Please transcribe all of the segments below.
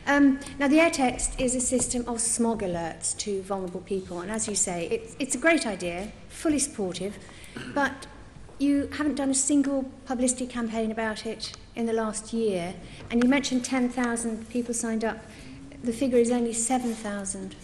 Now, the air text is a system of smog alerts to vulnerable people, and as you say, it's a great idea, fully supportive, but you haven't done a single publicity campaign about it in the last year, and you mentioned 10,000 people signed up. The figure is only 7,000.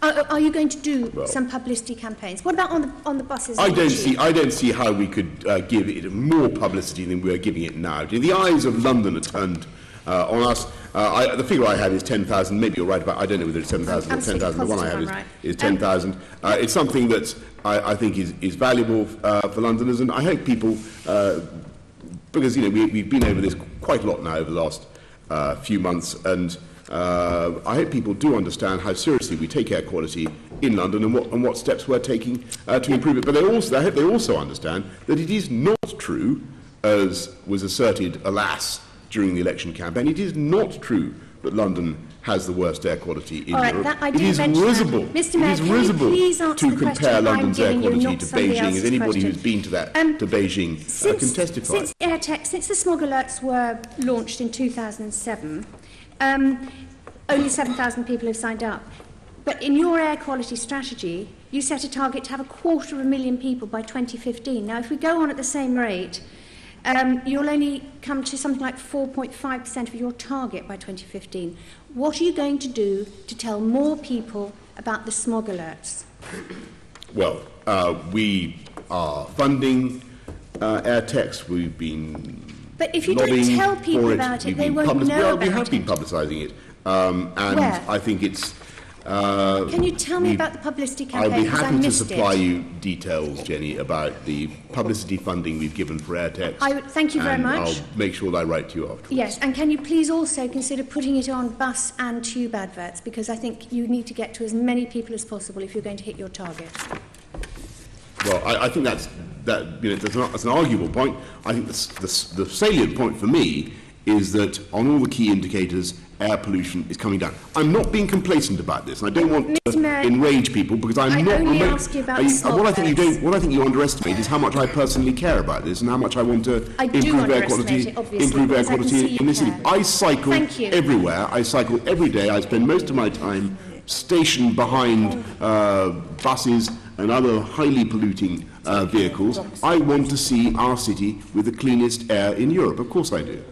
Are you going to do some publicity campaigns? What about on the buses? I don't see how we could give it more publicity than we're giving it now. The eyes of London are turned on us. The figure I had is 10,000. Maybe you're right about. I don't know whether it's 7,000 or 10,000. The one I have is 10,000. It's something that I think is valuable for Londoners, and I hope people, because we've been over this quite a lot now over the last few months, and I hope people do understand how seriously we take air quality in London and what steps we're taking to improve it. But I hope they also understand that it is not true, as was asserted, alas, during the election campaign. It is not true that London has the worst air quality in Europe. It is risible. Mr. Mayor, can you please answer to compare London's air quality to Beijing, as anybody who's been to Beijing can testify. Since the smog alerts were launched in 2007, only 7,000 people have signed up. But in your air quality strategy, you set a target to have 250,000 people by 2015. Now, if we go on at the same rate, you'll only come to something like 4.5% of your target by 2015. What are you going to do to tell more people about the smog alerts? Well, we are funding air text. We've been But if you don't tell people about it, they won't know about it. We have been publicising it. And Where? I think it's... Can you tell me about the publicity campaign? I'll be happy to supply you details, Jenny, about the publicity funding we've given for AirText. Thank you very much. I'll make sure that I write to you afterwards. Yes, and can you please also consider putting it on bus and tube adverts, because I think you need to get to as many people as possible if you're going to hit your targets. Well, I think that's an arguable point. I think the salient point for me is that on all the key indicators, air pollution is coming down. I'm not being complacent about this, and I don't want to enrage people, because I'm not. Only ask you about what I think you underestimate is how much I personally care about this, and how much I want to improve air quality in this city. I cycle everywhere. I cycle every day. I spend most of my time stationed behind buses and other highly polluting vehicles. I want to see our city with the cleanest air in Europe. Of course I do.